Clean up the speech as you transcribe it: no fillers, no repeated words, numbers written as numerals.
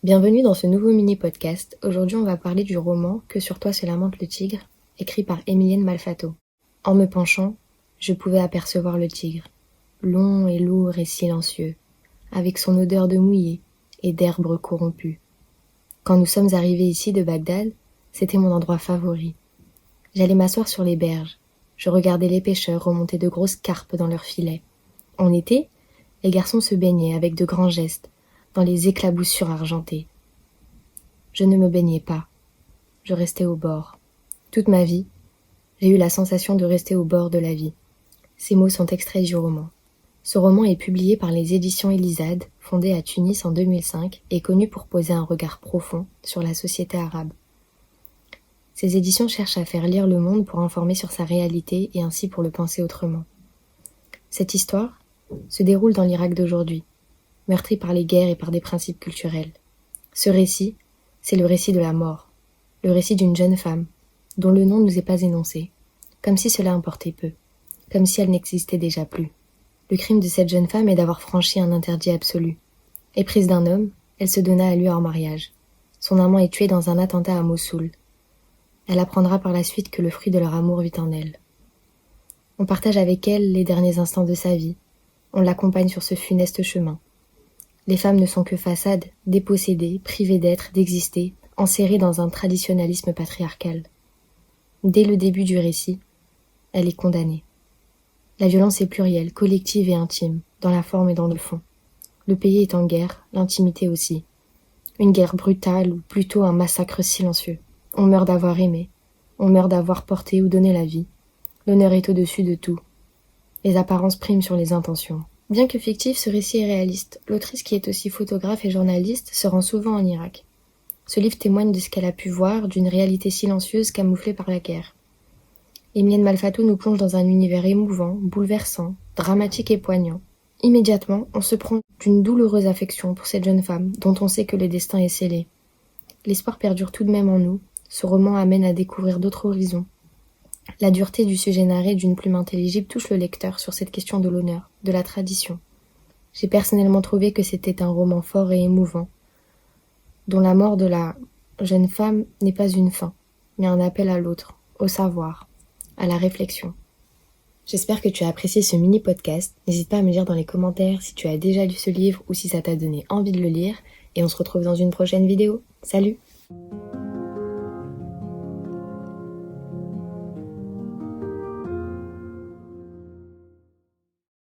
Bienvenue dans ce nouveau mini-podcast. Aujourd'hui, on va parler du roman « Que sur toi se lamente le tigre » écrit par Emilienne Malfatto. En me penchant, je pouvais apercevoir le tigre, long et lourd et silencieux, avec son odeur de mouillé et d'herbe corrompue. Quand nous sommes arrivés ici de Bagdad, c'était mon endroit favori. J'allais m'asseoir sur les berges. Je regardais les pêcheurs remonter de grosses carpes dans leurs filets. En été, les garçons se baignaient avec de grands gestes, dans les éclaboussures argentées. Je ne me baignais pas. Je restais au bord. Toute ma vie, j'ai eu la sensation de rester au bord de la vie. Ces mots sont extraits du roman. Ce roman est publié par les éditions Elisade, fondée à Tunis en 2005 et connue pour poser un regard profond sur la société arabe. Ces éditions cherchent à faire lire le monde pour informer sur sa réalité et ainsi pour le penser autrement. Cette histoire se déroule dans l'Irak d'aujourd'hui, meurtri par les guerres et par des principes culturels. Ce récit, c'est le récit de la mort, le récit d'une jeune femme, dont le nom ne nous est pas énoncé, comme si cela importait peu, comme si elle n'existait déjà plus. Le crime de cette jeune femme est d'avoir franchi un interdit absolu. Éprise d'un homme, elle se donna à lui en mariage. Son amant est tué dans un attentat à Mossoul. Elle apprendra par la suite que le fruit de leur amour vit en elle. On partage avec elle les derniers instants de sa vie. On l'accompagne sur ce funeste chemin. Les femmes ne sont que façades, dépossédées, privées d'être, d'exister, enserrées dans un traditionnalisme patriarcal. Dès le début du récit, elle est condamnée. La violence est plurielle, collective et intime, dans la forme et dans le fond. Le pays est en guerre, l'intimité aussi. Une guerre brutale ou plutôt un massacre silencieux. On meurt d'avoir aimé, on meurt d'avoir porté ou donné la vie. L'honneur est au-dessus de tout. Les apparences priment sur les intentions. Bien que fictif, ce récit est réaliste. L'autrice, qui est aussi photographe et journaliste, se rend souvent en Irak. Ce livre témoigne de ce qu'elle a pu voir, d'une réalité silencieuse camouflée par la guerre. Emilienne Malfatto nous plonge dans un univers émouvant, bouleversant, dramatique et poignant. Immédiatement, on se prend d'une douloureuse affection pour cette jeune femme, dont on sait que le destin est scellé. L'espoir perdure tout de même en nous. Ce roman amène à découvrir d'autres horizons. La dureté du sujet narré d'une plume intelligible touche le lecteur sur cette question de l'honneur, de la tradition. J'ai personnellement trouvé que c'était un roman fort et émouvant, dont la mort de la jeune femme n'est pas une fin, mais un appel à l'autre, au savoir, à la réflexion. J'espère que tu as apprécié ce mini-podcast. N'hésite pas à me dire dans les commentaires si tu as déjà lu ce livre ou si ça t'a donné envie de le lire, et on se retrouve dans une prochaine vidéo. Salut!